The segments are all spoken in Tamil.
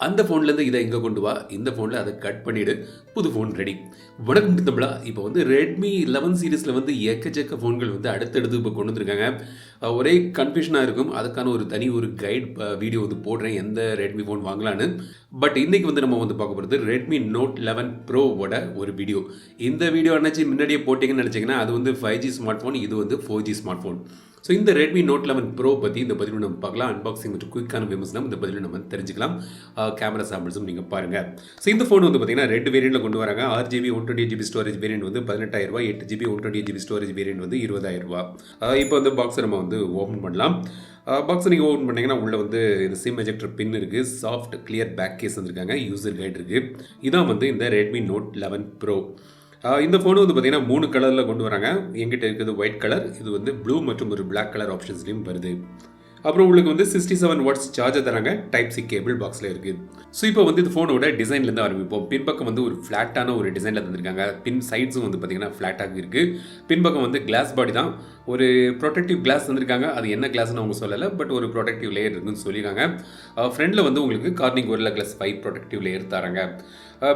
அந்த ஃபோன்லேருந்து இதை இங்கே கொண்டு வா, இந்த ஃபோனில் அதை கட் பண்ணிவிடு, புது ஃபோன் ரெடி. வணக்கம் தமிழா. இப்போ வந்து ரெட்மி 11 சீரீஸில் வந்து எக்கச்சக்க ஃபோன்கள் வந்து அடுத்தடுத்து இப்போ கொண்டு வந்திருக்காங்க. ஒரே கன்ஃபியூஷனாக இருக்கும். அதுக்கான ஒரு தனி ஒரு கைட் வீடியோ வந்து போடுறேன், எந்த ரெட்மி ஃபோன் வாங்கலான்னு. பட் இன்றைக்கி வந்து நம்ம வந்து பார்க்க போகிறது ரெட்மி நோட் 11 ப்ரோவோட ஒரு வீடியோ. இந்த வீடியோ என்னாச்சு முன்னாடியே போட்டிங்கன்னு நினச்சிங்கன்னா அது வந்து 5G ஸ்மார்ட் ஃபோன், இது வந்து 4G ஸ்மார்ட் ஃபோன். ஸோ இந்த ரெட்மி நோட் 11 ப்ரோ பற்றி இந்த பதிவில் நம்ம பார்க்கலாம். அன்பாக்சிங் மற்றும் குயிக்கான விமர்சனம் இந்த பதிவில் நம்ம தெரிஞ்சுக்கலாம். கேமரா சாம்பிள்ஸும் நீங்கள் பாருங்கள். ஸோ இந்த ஃபோன் வந்து பார்த்தீங்கன்னா 2 வேரியண்ட்டில் கொண்டு வராங்க. 6GB 128GB ஸ்டோரேஜ் வேரியண்ட் வந்து 18,000, 8GB 128GB ஸ்டோரேஜ் வேரியண்ட் வந்து 20,000. இப்போ வந்து பாக்ஸை நம்ம வந்து ஓப்பன் பண்ணலாம். பாக்ஸை நீங்கள் ஓப்பன் பண்ணிங்கன்னா உள்ளே வந்து இந்த சிம் எஜெக்டர் பின் இருக்குது, சாஃப்ட் கிளியர் பேக் கேஸ் வந்துருக்காங்க, யூசர் கைட் இருக்குது. இதான் வந்து இந்த ரெட்மி நோட் 11 ப்ரோ. இந்த ஃபோனு வந்து பார்த்திங்கன்னா 3 கலரில் கொண்டு வராங்க. எங்கிட்ட இருக்குது ஒயிட் கலர், இது வந்து ப்ளூ மற்றும் ஒரு பிளாக் கலர் ஆப்ஷன்ஸ்லையும் வருது. அப்புறம் உங்களுக்கு வந்து 67 வாட்ஸ் சார்ஜர் தராங்க, டைப் சி கேபிள் பாக்ஸில் இருக்குது. ஸோ இப்போ வந்து இந்த ஃபோனோட டிசைன்லேருந்து ஆரம்பிப்போம். பின்பக்கம் வந்து ஒரு ஃப்ளாட்டான ஒரு டிசைனில் தந்திருக்காங்க. பின் சைட்ஸும் வந்து பார்த்திங்கன்னா ஃப்ளாட்டாக இருக்குது. பின்பக்கம் வந்து கிளாஸ் பாடி தான், ஒரு ப்ரொடெக்டிவ் கிளாஸ் தந்திருக்காங்க. அது என்ன கிளாஸ்னு அவங்க சொல்லலை, பட் ஒரு ப்ரொடெக்டிவ் லேயர் இருக்குன்னு சொல்லியிருக்காங்க. ஃப்ரண்டில் வந்து உங்களுக்கு Corning Gorilla Glass 5 protective layer தராங்க.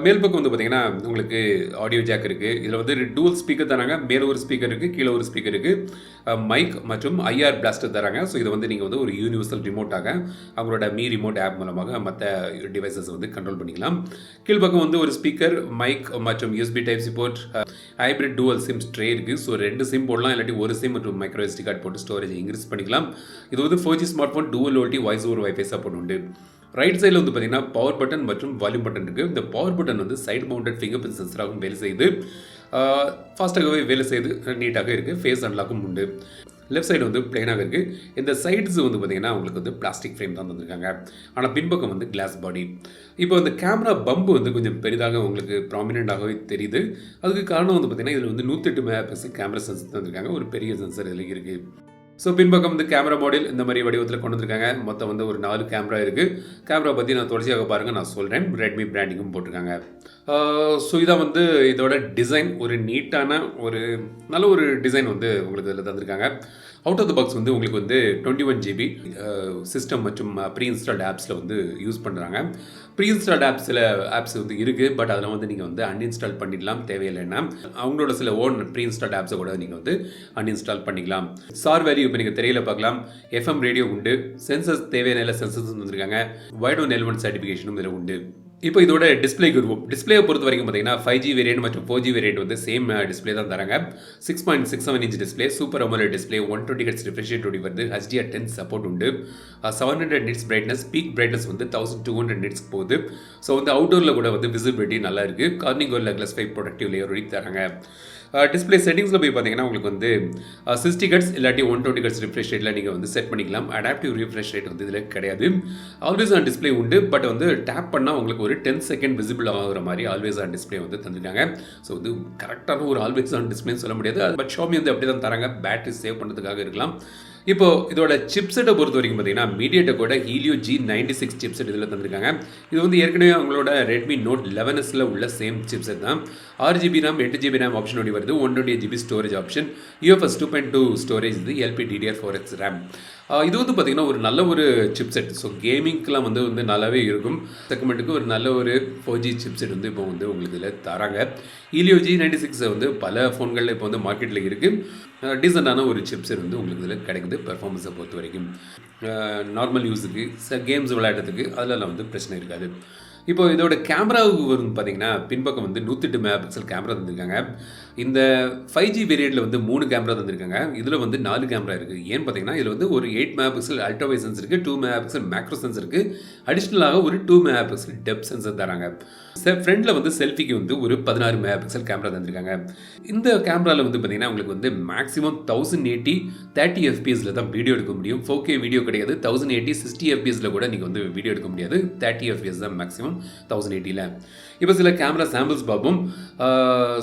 மேல் பக்கம் வந்து பார்த்திங்கன்னா உங்களுக்கு ஆடியோ ஜாக் இருக்குது. இதில் வந்து டூவல் ஸ்பீக்கர் தராங்க. மேலே ஒரு ஸ்பீக்கர் இருக்குது, கீழே ஒரு ஸ்பீக்கர் இருக்குது. மைக் மற்றும் ஐஆர் பிளாஸ்டர் தராங்க. ஸோ இதை வந்து நீங்கள் வந்து ஒரு யூனிவர்சல் ரிமோட்டாக அவங்களோட மீ ரிமோட் ஆப் மூலமாக மற்ற டிவைசஸ் வந்து கண்ட்ரோல் பண்ணிக்கலாம். கீழ்பக்கம் வந்து ஒரு ஸ்பீக்கர், மைக் மற்றும் USB type C port, hybrid dual SIM tray இருக்குது. ஸோ 2 சிம் போடலாம், இல்லாட்டி ஒரு சிம் மற்றும் மைக்ரோ எஸ்டி கார்டு போட்டு ஸ்டோரேஜ் இன்க்ரீஸ் பண்ணிக்கலாம். இது வந்து 4G smartphone, dual VoLTE voice over wifi support உண்டு. ரைட் சைடில் வந்து பார்த்தீங்கன்னா பவர் பட்டன் மற்றும் வால்யூம் பட்டன் இருக்குது. இந்த பவர் பட்டன் வந்து சைடு மவுண்டட் ஃபிங்கர் பிரிண்ட் சென்சராகவும் வேலை செய்யுது. ஃபாஸ்ட்டாகவே வேலை செய்து நீட்டாக இருக்குது. ஃபேஸ் அன்லாக்கும் உண்டு. லெஃப்ட் சைடு வந்து பிளைனாக இருக்குது. இந்த சைட்ஸ் வந்து பார்த்திங்கன்னா உங்களுக்கு வந்து பிளாஸ்டிக் ஃப்ரேம் தான் தந்திருக்காங்க. ஆனால் பின்பக்கம் வந்து கிளாஸ் பாடி. இப்போ இந்த கேமரா பம்பு வந்து கொஞ்சம் பெரிதாக உங்களுக்கு ப்ராமினெண்ட்டாகவே தெரியுது. அதுக்கு காரணம் வந்து பார்த்திங்கன்னா இதில் வந்து 108 மெகா பிக்சல் கேமரா சென்சர் தந்திருக்காங்க. ஒரு பெரிய சென்சர் இதில் இருக்குது. ஸோ பின்பக்கம் வந்து கேமரா மாடல் இந்த மாதிரி வடிவத்தில் கொண்டு வந்திருக்காங்க. மொத்தம் வந்து ஒரு 4 கேமரா இருக்குது. கேமரா பற்றி நான் தொடர்ச்சியாக பாருங்கள், நான் சொல்கிறேன். ரெட்மி பிராண்டிங்கும் போட்டிருக்காங்க. ஸோ இதான் வந்து இதோட டிசைன். ஒரு நீட்டான ஒரு நல்ல ஒரு டிசைன் வந்து உங்களுக்கு இதில் தந்திருக்காங்க. அவுட் ஆஃப் த பாக்ஸ் வந்து உங்களுக்கு வந்து 21GB சிஸ்டம் மற்றும் ப்ரீ இன்ஸ்டால்ட் ஆப்ஸில் வந்து யூஸ் பண்ணுறாங்க. ப்ரீ இன்ஸ்டால்ட் ஆப்ஸ் சில ஆப்ஸ் வந்து இருக்குது, பட் அதெல்லாம் வந்து நீங்கள் வந்து அன்இன்ஸ்டால் பண்ணிடலாம் தேவையில்லைன்னா. அவங்களோட சில ஓன் ப்ரீ இன்ஸ்டால்ட் ஆப்ஸை கூட நீங்கள் வந்து அன்இன்ஸ்டால் பண்ணிக்கலாம். சார் வேல்யூ இப்போ நீங்கள் திரையில் பார்க்கலாம். எஃப்எம் ரேடியோ உண்டு. சென்சர்ஸ் தேவையான எல்லா சென்சர்ஸ் வந்துருக்காங்க. வைட் ஒன் எலிமெண்ட் சர்டிஃபிகேஷனும் இதில் உண்டு. இப்போ இதோட டிஸ்பிளேக்கு வருவோம். டிஸ்பிளேயை பொறுத்த வரைக்கும் பார்த்தீங்கன்னா 5G வேரியண்ட் மற்றும் 4G வேரியண்ட் வந்து சேம் டிஸ்பிளே தான் தராங்க. 6.67 inch display, super AMOLED display, 120 Hz refresh rate வருது. HDR10 சப்போர்ட் உண்டு. 700 nits பிரைட்னஸ், பீக் பிரைட்னஸ் வந்து 1200 nits போகுது. ஸோ வந்து அவுட்டோரில் கூட வந்து விசிபிலிட்டி நல்லா இருக்குது. Corning Gorilla Glass 5 protective layer ஒடி தராங்க. டிஸ்பிளே செட்டிங்ஸில் போய் பார்த்தீங்கன்னா உங்களுக்கு வந்து 60 Hz இல்லாட்டி 120 Hz ரிஃப்ரெஷ் ரேட்டில் நீங்கள் வந்து செட் பண்ணிக்கலாம். அடாப்டிவ் ரிஃப்ரெஷ் ரேட் வந்து இதில் கிடையாது. ஆல்வேஸ் ஆன் டிஸ்பிளே உண்டு, பட் வந்து டேப் பண்ணால் உங்களுக்கு ஒரு 10 செகண்ட் விசிபிள் ஆகிற மாதிரி ஆல்வேஸ் ஆன் டிஸ்பிளே வந்து தந்துருக்காங்க. ஸோ வந்து கரெக்டான ஒரு ஆல்வேஸ் ஆன் டிஸ்பிளேன்னு சொல்ல முடியாது, பட் Xiaomi வந்து அப்படி தான் தராங்க. பேட்டரி சேவ் பண்ணுறதுக்காக இருக்கலாம். இப்போ இதோட சிப்செட்டை பொறுத்த வரைக்கும் பார்த்தீங்கன்னா மீடியாடெக்கோட Helio G96 சிப்செட் இதில் தந்திருக்காங்க. இது வந்து ஏற்கனவே அவங்களோட ரெட்மி நோட் 11ஸில் உள்ள சேம் சிப்செட் தான். 6GB RAM 8GB RAM option ஓடி வருது. 128GB storage option, UFS 2.2 storage, இது LPDDR4X RAM. இது வந்து பார்த்திங்கன்னா ஒரு நல்ல ஒரு சிப்செட். ஸோ கேமிங்க்கெலாம் வந்து நல்லாவே இருக்கும். செக்மெண்ட்டுக்கு ஒரு நல்ல ஒரு 4G சிப்செட் வந்து இப்போ வந்து உங்களுக்கு இதில் தராங்க. Helio G96 வந்து பல ஃபோன்களில் இப்போ வந்து மார்க்கெட்டில் இருக்குது. டீசெண்டான ஒரு சிப்செட் வந்து உங்களுக்கு இதில் கிடைக்குது. பெர்ஃபார்மன்ஸை பொறுத்த வரைக்கும் நார்மல் யூஸுக்கு, கேம்ஸ் விளையாடுறதுக்கு அதெல்லாம் வந்து பிரச்சனை இருக்காது. இப்போ இதோட கேமராவுக்கு வரும் பார்த்தீங்கன்னா பின்பக்கம் வந்து 108 மெகா பிக்சல் கேமரா தந்திருக்காங்க. இந்த 5G வேரியண்ட்டில் வந்து 3 கேமரா தந்திருக்காங்க. இதில் வந்து 4 கேமரா இருக்குது. ஏன்னு பார்த்தீங்கன்னா இதில் வந்து ஒரு 8 mega pixel ultra wide sensor இருக்குது, 2 மெகா பிக்சல் மேக்ரோ சென்சர் இருக்குது, அடிஷ்னலாக ஒரு 2 மெகா பிக்சல் டெப்த் சென்சர் தராங்க. ஃப்ரண்ட்டில் வந்து செல்ஃபிக்கு வந்து ஒரு 16 மெகா பிக்சல் கேமரா தந்திருக்காங்க. இந்த கேமராவில் வந்து பார்த்தீங்கன்னா உங்களுக்கு வந்து மேக்ஸிமம் 1080 30 FPSல தான் வீடியோ எடுக்க முடியும். 4K வீடியோ கிடையாது. 1080 60 FPSல கூட நீங்கள் வந்து வீடியோ எடுக்க முடியாது. 30 FPS தான் மேக்ஸிமம் 1080ல். இப்போ சில கேமரா சாம்பிள்ஸ் பார்ப்போம்.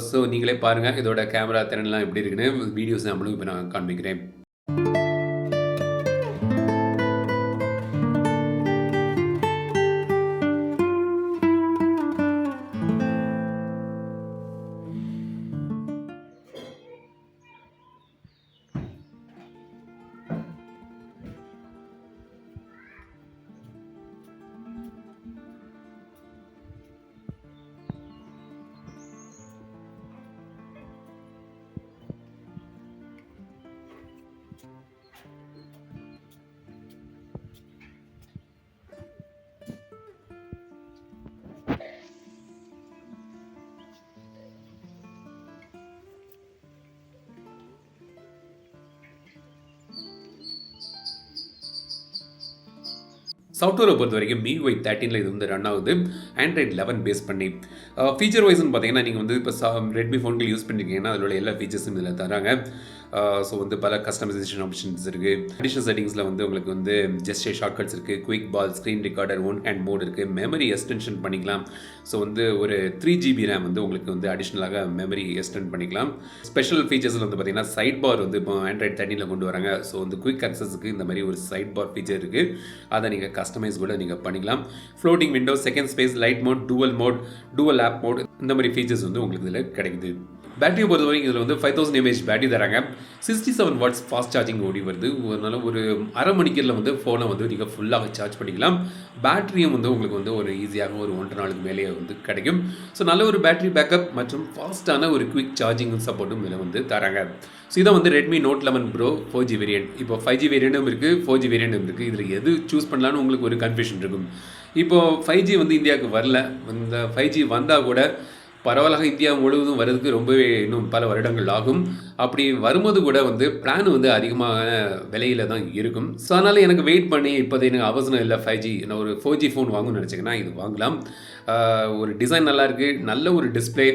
ஸோ நீங்களே பாருங்கள் இதோட கேமரா திறன்லாம் எப்படி இருக்குன்னு. வீடியோ சாம்பிளும் இப்போ நான் காண்பிக்கிறேன். சாஃப்ட்வேரை பொறுத்த வரைக்கும் MIUI 13 இது வந்து ரன் ஆகுது Android 11 பேஸ் பண்ணி. ஃபீச்சர் வைஸ்னு பார்த்தீங்கன்னா நீங்கள் வந்து இப்போ ரெட்மி ஃபோன்கள் யூஸ் பண்ணிருக்கீங்கன்னா அதோட எல்லா ஃபீச்சர்ஸும் இதில் தராங்க. ஸோ வந்து பல கஸ்டமைசேஷன் ஆப்ஷன்ஸ் இருக்குது. அடிஷனல் செட்டிங்ஸில் வந்து உங்களுக்கு வந்து ஜெஸ்டர் ஷார்ட்கட்ஸ் இருக்குது, quick ball, screen recorder, one hand mode இருக்குது, மெமரி எக்ஸ்டென்ஷன் பண்ணிக்கலாம். ஸோ வந்து ஒரு 3GB ரேம் வந்து உங்களுக்கு வந்து அடிஷ்னலாக மெமரி எக்ஸ்டெண்ட் பண்ணிக்கலாம். ஸ்பெஷல் ஃபீச்சர்ஸில் வந்து பார்த்தீங்கன்னா சைட் பார் வந்து இப்போ Android 13 கொண்டு வராங்க. ஸோ வந்து குயிக் அக்சஸுக்கு இந்த மாதிரி ஒரு சைட் பார் ஃபீச்சர் இருக்குது. அதை நீங்கள் கஸ்டமைஸ் கூட நீங்கள் பண்ணிக்கலாம். Floating window, second space, light mode, dual app mode, இந்த மாதிரி ஃபீச்சர்ஸ் வந்து உங்களுக்கு இதில் கிடைக்குது. பேட்டரியை பொறுத்த வரைக்கும் இதில் வந்து 5000 mAh பேட்டரி தராங்க. 67 வாட்ஸ் ஃபாஸ்ட் சார்ஜிங் ஓடி வருது. அதனால் ஒரு அரை மணிக்கூரில் வந்து ஃபோனை வந்து நீங்கள் ஃபுல்லாக சார்ஜ் பண்ணிக்கலாம். பேட்டரியும் வந்து உங்களுக்கு வந்து ஒரு ஈஸியாக ஒரு 1.5 நாளுக்கு மேலேயே வந்து கிடைக்கும். ஸோ நல்ல ஒரு பேட்டரி பேக்கப் மற்றும் ஃபாஸ்ட்டான ஒரு குவிக் சார்ஜிங் சப்போர்ட்டும் இதில் வந்து தராங்க. ஸோ இதான் வந்து Redmi Note 11 Pro 4G variant. இப்போ 5G வேரியண்ட்டும் இருக்குது, 4G வேரியண்ட்டும் இருக்குது. இதில் எது சூஸ் பண்ணலான்னு உங்களுக்கு ஒரு கன்ஃபியூஷன் இருக்கும். இப்போது 5G வந்து இந்தியாவுக்கு வரல. இந்த 5G வந்தால் கூட பரவலாக இந்தியா முழுவதும் வர்றதுக்கு ரொம்பவே இன்னும் பல வருடங்கள் ஆகும். அப்படி வரும்போது கூட வந்து பிளான் வந்து அதிகமான விலையில தான் இருக்கும். ஸோ அதனால் எனக்கு வெயிட் பண்ணி இப்போது எனக்கு அவசரம் இல்லை 5G, நான் ஒரு 4G ஃபோன் வாங்கணும்னு நினச்சிங்கன்னா இது வாங்கலாம். ஒரு டிசைன் நல்லாயிருக்கு, நல்ல ஒரு டிஸ்பிளே,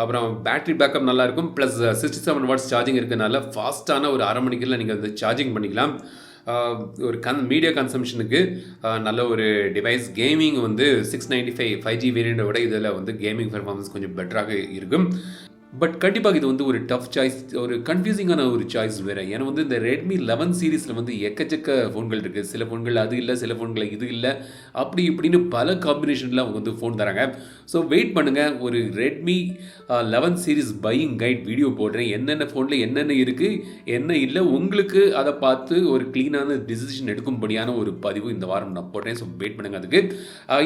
அப்புறம் பேட்டரி பேக்கப் நல்லாயிருக்கும், ப்ளஸ் 67 வாட்ஸ் சார்ஜிங் இருக்கிறதுனால ஃபாஸ்ட்டான ஒரு அரை மணிக்கூரில் நீங்கள் வந்து சார்ஜிங் பண்ணிக்கலாம். ஒரு மீடியா கன்சம்ஷனுக்கு நல்ல ஒரு டிவைஸ். கேமிங் வந்து 695 5G வேரியண்ட்டை விட இதில் வந்து கேமிங் பெர்ஃபார்மன்ஸ் கொஞ்சம் பெட்டராக இருக்கும். பட் கண்டிப்பாக இது வந்து ஒரு டஃப் சாய்ஸ், ஒரு கன்ஃபியூசிங்கான ஒரு சாய்ஸ் வேறு. ஏன்னா வந்து இந்த Redmi 11 சீரீஸில் வந்து எக்கச்சக்க ஃபோன்கள் இருக்குது. சில ஃபோன்கள் அது இல்லை, சில ஃபோன்கள் இது இல்லை, அப்படி இப்படின்னு பல காம்பினேஷனில் அவங்க வந்து ஃபோன் தராங்க. ஸோ வெயிட் பண்ணுங்கள், ஒரு Redmi 11 series buying guide video போடுறேன். என்னென்ன ஃபோனில் என்னென்ன இருக்குது, என்ன இல்லை, உங்களுக்கு அதை பார்த்து ஒரு க்ளீனான டிசிஷன் எடுக்கும்படியான ஒரு பதிவு இந்த வாரம் நான் போடுறேன். ஸோ வெயிட் பண்ணுங்கள் அதுக்கு.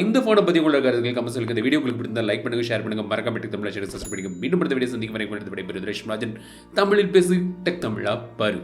இந்த ஃபோனை பற்றி உங்களோட கருத்துக்கள் கமெண்ட் சொல்லுங்கள். இந்த வீடியோ உங்களுக்கு பிடிச்சிருந்தால் லைக் பண்ணுங்கள், ஷேர் பண்ணுங்கள், மறக்காம தமிழ் சேனல் சப்ஸ்கிரைப் பண்ணுங்கள். மீண்டும் அடுத்த வீடியோ சந்திக்கும் வரை தமிழில் பேசு டெக் தமிழா பாரு.